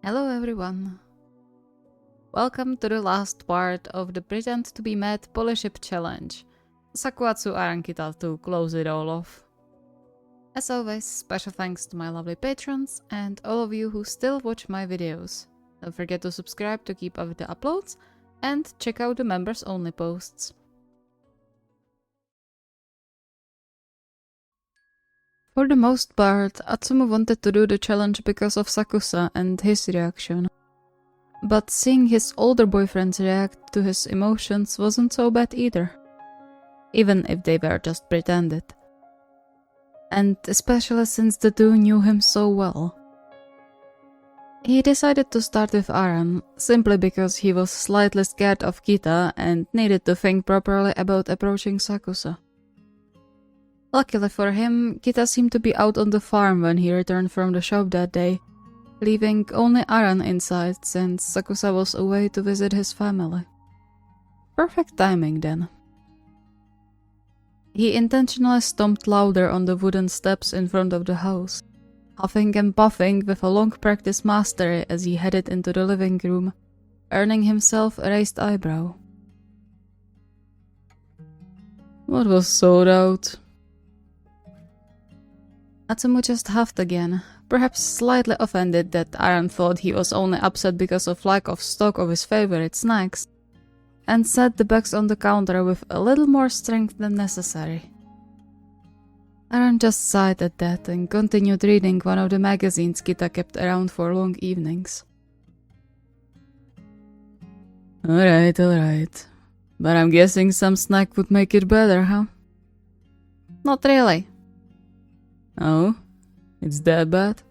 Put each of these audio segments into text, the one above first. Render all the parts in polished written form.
Hello everyone. Welcome to the last part of the Pretend to be Mad Polyship challenge. SakuAtsuAranKita to close it all off. As always, special thanks to my lovely patrons and all of you who still watch my videos. Don't forget to subscribe to keep up with the uploads and check out the members only posts. For the most part, Atsumu wanted to do the challenge because of Sakusa and his reaction. But seeing his older boyfriends react to his emotions wasn't so bad either. Even if they were just pretended. And especially since the two knew him so well. He decided to start with Aran, simply because he was slightly scared of Kita and needed to think properly about approaching Sakusa. Luckily for him, Kita seemed to be out on the farm when he returned from the shop that day, leaving only Aran inside since Sakusa was away to visit his family. Perfect timing then. He intentionally stomped louder on the wooden steps in front of the house, huffing and puffing with a long practice mastery as he headed into the living room, earning himself a raised eyebrow. What was so loud? Atsumu just huffed again, perhaps slightly offended that Aran thought he was only upset because of lack of stock of his favorite snacks, and set the bags on the counter with a little more strength than necessary. Aran just sighed at that and continued reading one of the magazines Kita kept around for long evenings. Alright. But I'm guessing some snack would make it better, huh? Not really. Oh? It's that bad?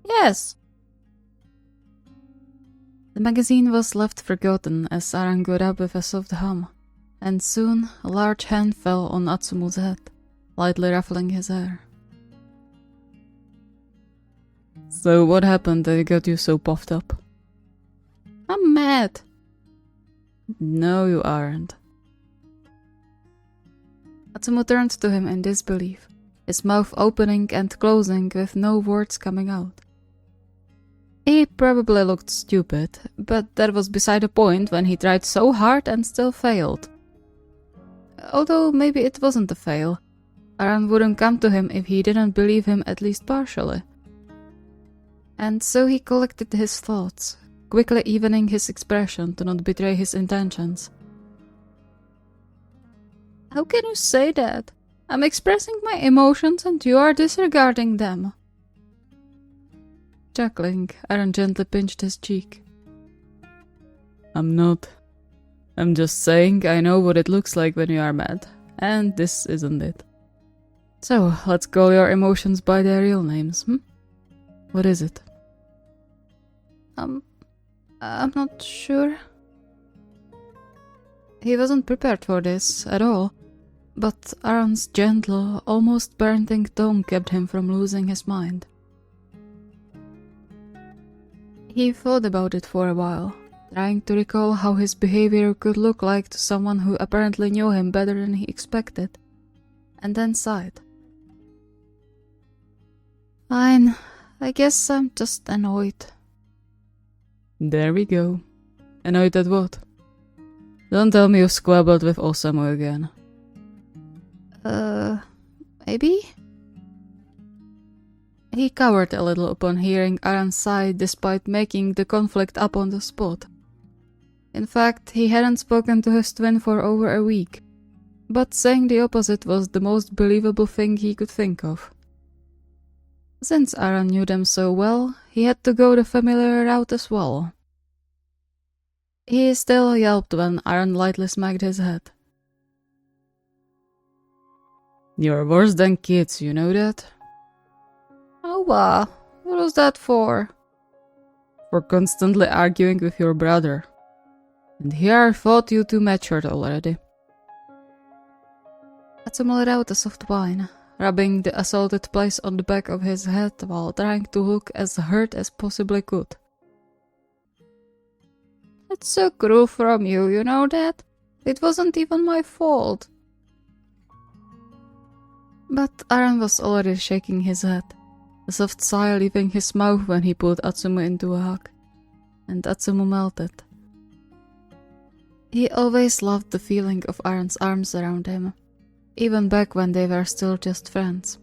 Yes! The magazine was left forgotten as Aran got up with a soft hum, and soon a large hand fell on Atsumu's head, lightly ruffling his hair. So what happened that got you so puffed up? I'm mad! No, you aren't. Atsumu turned to him in disbelief, his mouth opening and closing with no words coming out. He probably looked stupid, but that was beside the point when he tried so hard and still failed. Although maybe it wasn't a fail. Aran wouldn't come to him if he didn't believe him at least partially. And so he collected his thoughts, quickly evening his expression to not betray his intentions. How can you say that? I'm expressing my emotions and you are disregarding them. Chuckling, Aran gently pinched his cheek. I'm not. I'm just saying I know what it looks like when you are mad, and this isn't it. So, let's call your emotions by their real names, What is it? I'm not sure. He wasn't prepared for this at all. But Aran's gentle, almost parenting tone kept him from losing his mind. He thought about it for a while, trying to recall how his behavior could look like to someone who apparently knew him better than he expected, and then sighed. Fine, I guess I'm just annoyed. There we go. Annoyed at what? Don't tell me you squabbled with Osamu again. Maybe? He cowered a little upon hearing Aran sigh despite making the conflict up on the spot. In fact, he hadn't spoken to his twin for over a week, but saying the opposite was the most believable thing he could think of. Since Aran knew them so well, he had to go the familiar route as well. He still yelped when Aran lightly smacked his head. You're worse than kids, you know that? Oh, what was that for? For constantly arguing with your brother. And here I thought you two matured already. Atsumu let out a soft whine, rubbing the assaulted place on the back of his head while trying to look as hurt as possibly could. It's so cruel from you, you know that? It wasn't even my fault. But Aran was already shaking his head. a soft sigh leaving his mouth when he pulled Atsumu into a hug, and Atsumu melted. He always loved the feeling of Aran's arms around him, even back when they were still just friends.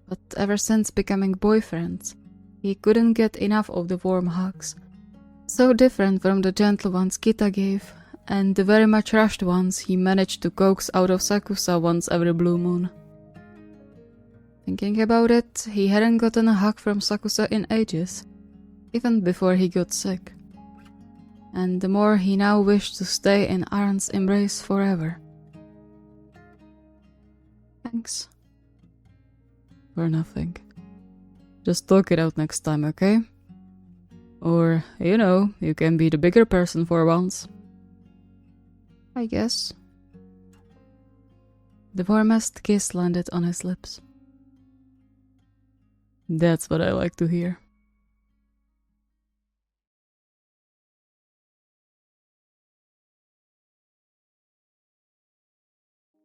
But ever since becoming boyfriends, he couldn't get enough of the warm hugs, so different from the gentle ones Kita gave, and the very much rushed ones he managed to coax out of Sakusa once every blue moon. Thinking about it, he hadn't gotten a hug from Sakusa in ages, even before he got sick. And the more he now wished to stay in Aran's embrace forever. Thanks. For nothing. Just talk it out next time, okay? Or, you can be the bigger person for once. I guess. The warmest kiss landed on his lips. That's what I like to hear.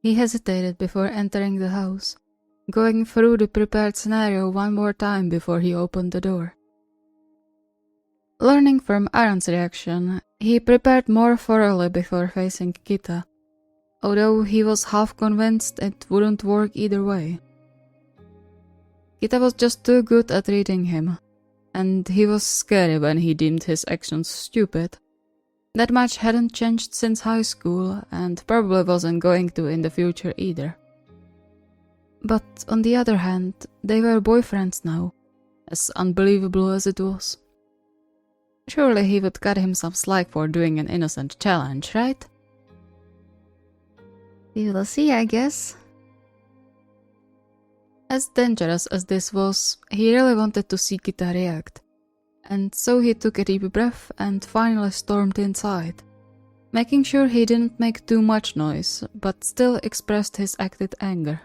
He hesitated before entering the house, going through the prepared scenario one more time before he opened the door. Learning from Aran's reaction, he prepared more thoroughly before facing Kita, although he was half convinced it wouldn't work either way. Kita was just too good at reading him, and he was scary when he deemed his actions stupid. That much hadn't changed since high school, and probably wasn't going to in the future either. But on the other hand, they were boyfriends now, as unbelievable as it was. Surely he would cut him some slack for doing an innocent challenge, right? We will see, I guess. As dangerous as this was, he really wanted to see Kita react, and so he took a deep breath and finally stormed inside, making sure he didn't make too much noise, but still expressed his acted anger.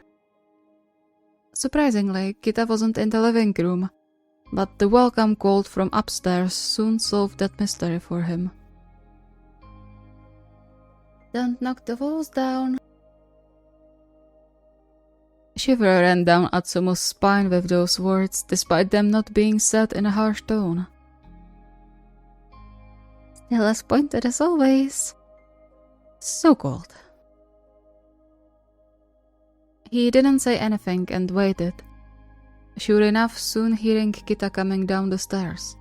Surprisingly, Kita wasn't in the living room, but the welcome call from upstairs soon solved that mystery for him. Don't knock the walls down. Shiver ran down Atsumu's spine with those words, despite them not being said in a harsh tone. Still as pointed as always. So cold. He didn't say anything and waited, sure enough soon hearing Kita coming down the stairs.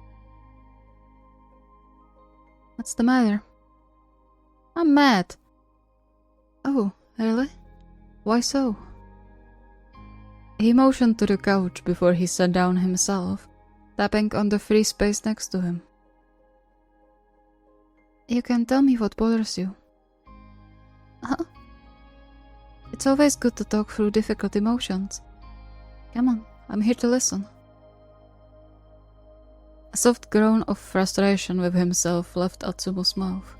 What's the matter? I'm mad. Oh, really? Why so? He motioned to the couch before he sat down himself, tapping on the free space next to him. You can tell me what bothers you. Huh? It's always good to talk through difficult emotions. Come on, I'm here to listen. A soft groan of frustration with himself left Atsumu's mouth.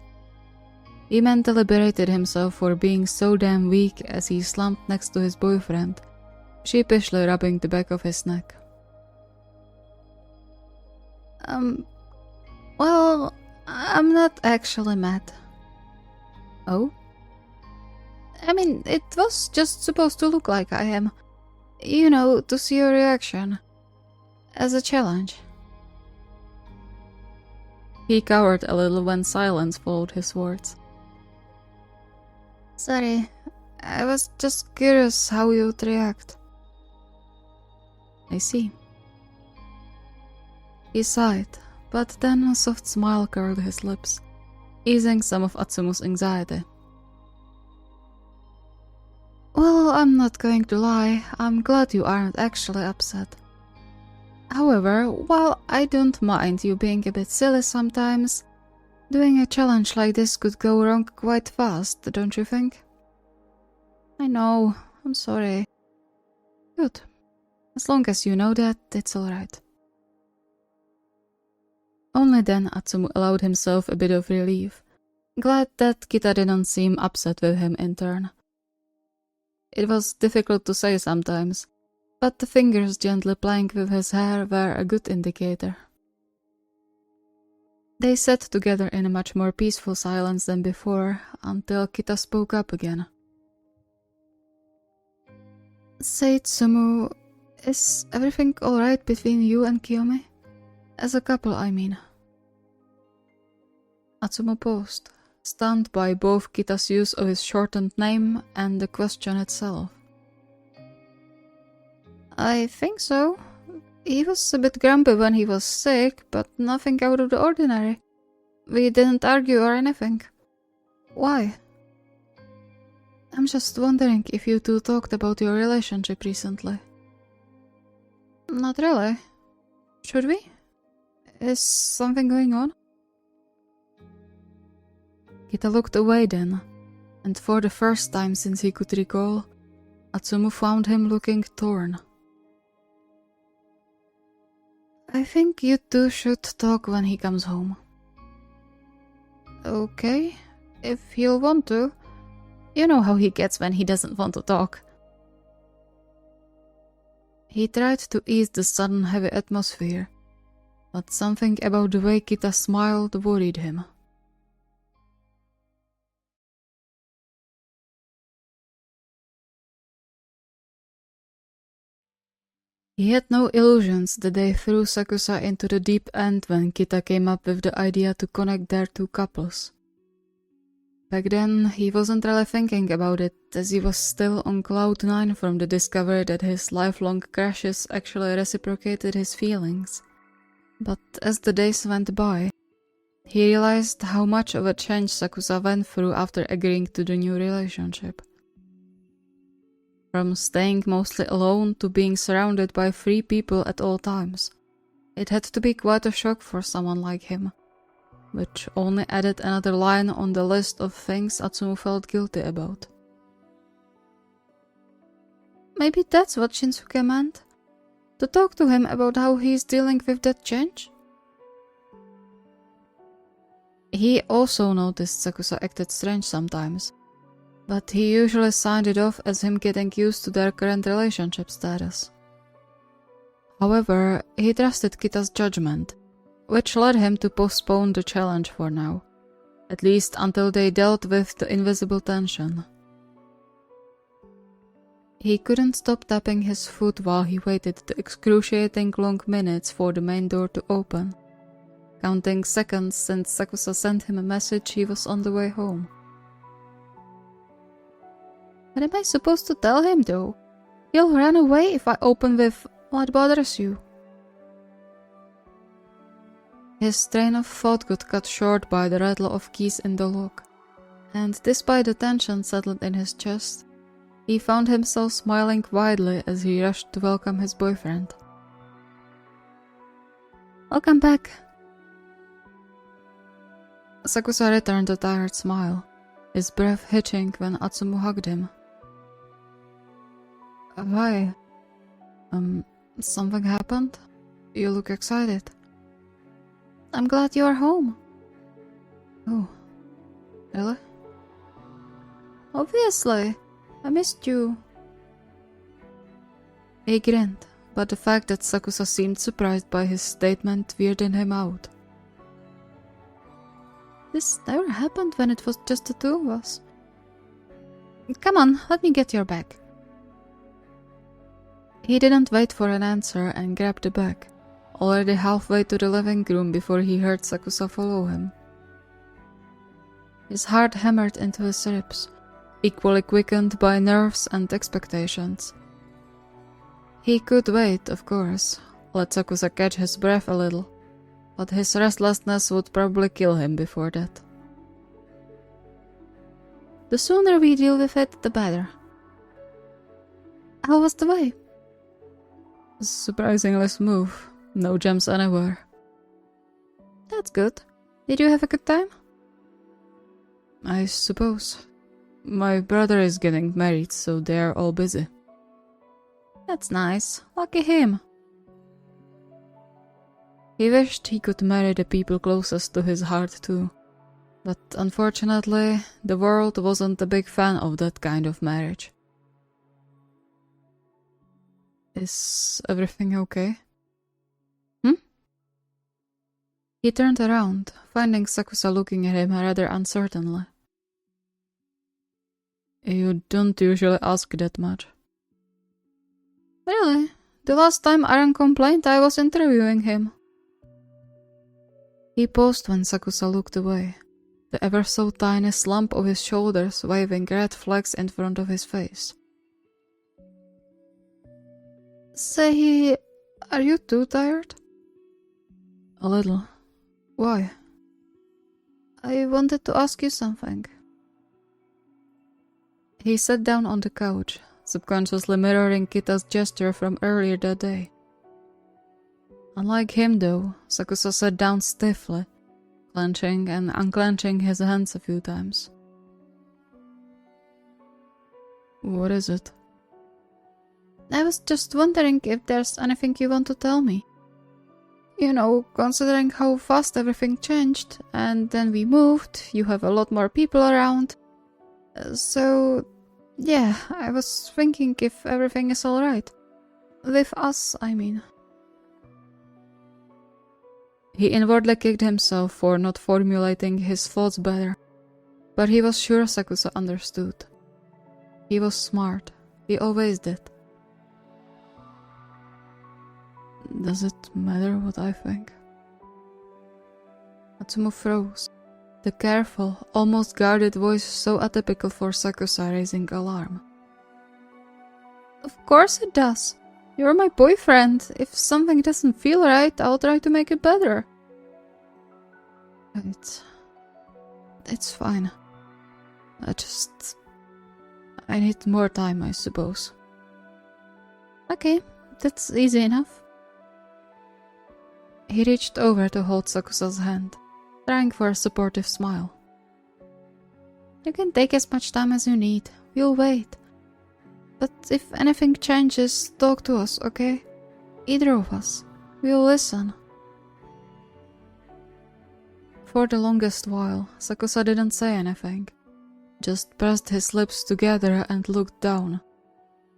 He mentally berated himself for being so damn weak as he slumped next to his boyfriend, sheepishly rubbing the back of his neck. Well, I'm not actually mad. Oh? I mean, it was just supposed to look like I am. You know, to see your reaction. As a challenge. He cowered a little when silence followed his words. Sorry, I was just curious how you'd react. I see. He sighed, but then a soft smile curled his lips, easing some of Atsumu's anxiety. Well, I'm not going to lie, I'm glad you aren't actually upset. However, while I don't mind you being a bit silly sometimes, doing a challenge like this could go wrong quite fast, don't you think? I know, I'm sorry. Good. As long as you know that, it's alright. Only then Atsumu allowed himself a bit of relief, glad that Kita didn't seem upset with him in turn. It was difficult to say sometimes, but the fingers gently playing with his hair were a good indicator. They sat together in a much more peaceful silence than before, until Kita spoke up again. Say, Tsumu, Is everything alright between you and Kiyomi? As a couple, I mean. Atsumu paused, stunned by both Kita's use of his shortened name and the question itself. I think so. He was a bit grumpy when he was sick, but nothing out of the ordinary. We didn't argue or anything. Why? I'm just wondering if you two talked about your relationship recently. Not really. Should we? Is something going on? Kita looked away then, and for the first time since he could recall, Atsumu found him looking torn. I think you two should talk when he comes home. Okay, if he'll want to. You know how he gets when he doesn't want to talk. He tried to ease the sudden heavy atmosphere, but something about the way Kita smiled worried him. He had no illusions that they threw Sakusa into the deep end when Kita came up with the idea to connect their two couples. Back then, he wasn't really thinking about it, as he was still on cloud 9 from the discovery that his lifelong crushes actually reciprocated his feelings. But as the days went by, he realized how much of a change Sakusa went through after agreeing to the new relationship. From staying mostly alone to being surrounded by 3 people at all times. It had to be quite a shock for someone like him, which only added another line on the list of things Atsumu felt guilty about. Maybe that's what Shinsuke meant? To talk to him about how he's dealing with that change? He also noticed Sakusa acted strange sometimes, but he usually signed it off as him getting used to their current relationship status. However, he trusted Kita's judgment, which led him to postpone the challenge for now, at least until they dealt with the invisible tension. He couldn't stop tapping his foot while he waited the excruciating long minutes for the main door to open, counting seconds since Sakusa sent him a message he was on the way home. What am I supposed to tell him though? He'll run away if I open with "What bothers you?" His train of thought got cut short by the rattle of keys in the lock, and despite the tension settled in his chest, he found himself smiling widely as he rushed to welcome his boyfriend. Welcome back. Sakusa returned a tired smile, his breath hitching when Atsumu hugged him. Why? Something happened? You look excited. I'm glad you are home. Oh, really? Obviously. I missed you. He grinned, but the fact that Sakusa seemed surprised by his statement weirded him out. This never happened when it was just the two of us. Come on, let me get your bag. He didn't wait for an answer and grabbed the bag, already halfway to the living room before he heard Sakusa follow him. His heart hammered into his ribs, equally quickened by nerves and expectations. He could wait, of course, let Sakusa catch his breath a little, but his restlessness would probably kill him before that. The sooner we deal with it, the better. How was the way? Surprisingly smooth, no jumps anywhere. That's good. Did you have a good time? I suppose. My brother is getting married, so they're all busy. That's nice. Lucky him. He wished he could marry the people closest to his heart too, but unfortunately, the world wasn't a big fan of that kind of marriage. Is everything okay? He turned around, finding Sakusa looking at him rather uncertainly. You don't usually ask that much. Really? The last time Aran complained, I was interviewing him. He paused when Sakusa looked away, the ever so tiny slump of his shoulders waving red flags in front of his face. Say, are you too tired? A little. Why? I wanted to ask you something. He sat down on the couch, subconsciously mirroring Kita's gesture from earlier that day. Unlike him though, Sakusa sat down stiffly, clenching and unclenching his hands a few times. What is it? I was just wondering if there's anything you want to tell me. You know, considering how fast everything changed, and then we moved, you have a lot more people around. So, yeah, I was thinking if everything is alright. With us, I mean. He inwardly kicked himself for not formulating his thoughts better, but he was sure Sakusa understood. He was smart, he always did. Does it matter what I think? Atsumu froze, the careful, almost guarded voice so atypical for Sakusa raising alarm. Of course it does. You're my boyfriend. If something doesn't feel right, I'll try to make it better. It's fine. I need more time, I suppose. Okay, that's easy enough. He reached over to hold Sakusa's hand, trying for a supportive smile. You can take as much time as you need. We'll wait. But if anything changes, talk to us, okay? Either of us. We'll listen. For the longest while, Sakusa didn't say anything, just pressed his lips together and looked down,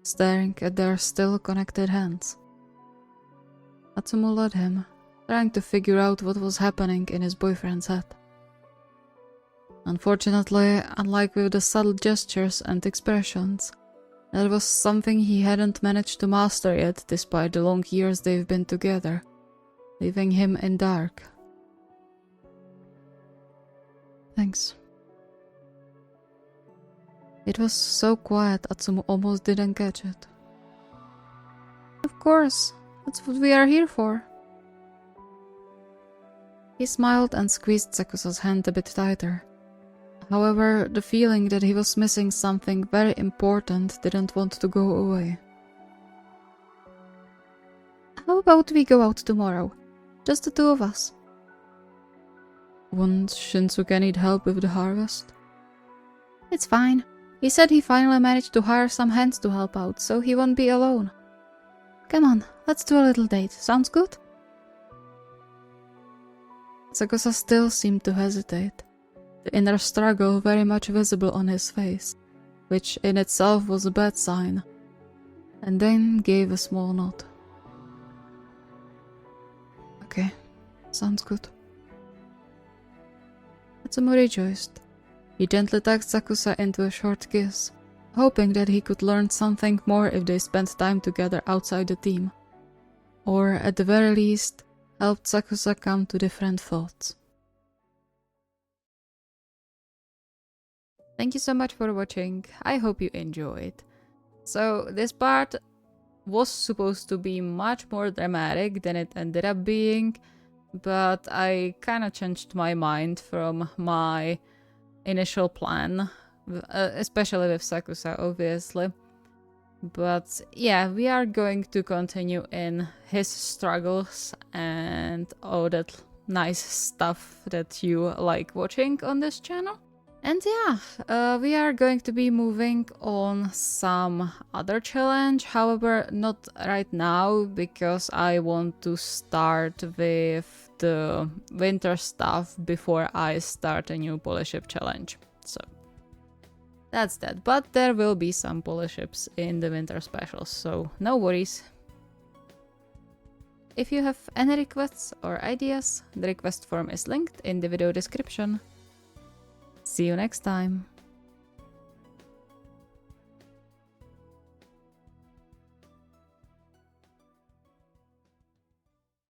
staring at their still connected hands. Atsumu led him, trying to figure out what was happening in his boyfriend's head. Unfortunately, unlike with the subtle gestures and expressions, that was something he hadn't managed to master yet despite the long years they've been together, leaving him in dark. Thanks. It was so quiet Atsumu almost didn't catch it. Of course, that's what we are here for. He smiled and squeezed Sakusa's hand a bit tighter. However, the feeling that he was missing something very important didn't want to go away. How about we go out tomorrow? Just the two of us. Won't Shinsuke need help with the harvest? It's fine. He said he finally managed to hire some hands to help out, so he won't be alone. Come on, let's do a little date. Sounds good? Sakusa still seemed to hesitate, the inner struggle very much visible on his face, which in itself was a bad sign, and then gave a small nod. Okay, sounds good. Atsumu rejoiced. He gently tugged Sakusa into a short kiss, hoping that he could learn something more if they spent time together outside the team, or at the very least, helped Sakusa come to different thoughts. Thank you so much for watching. I hope you enjoyed. So this part was supposed to be much more dramatic than it ended up being, but I kinda changed my mind from my initial plan, especially with Sakusa, obviously. But yeah, we are going to continue in his struggles and all that nice stuff that you like watching on this channel. And yeah, we are going to be moving on some other challenge, however not right now because I want to start with the winter stuff before I start a new Polyship challenge. So that's that, but there will be some Polyships in the winter specials, so no worries. If you have any requests or ideas, the request form is linked in the video description. See you next time.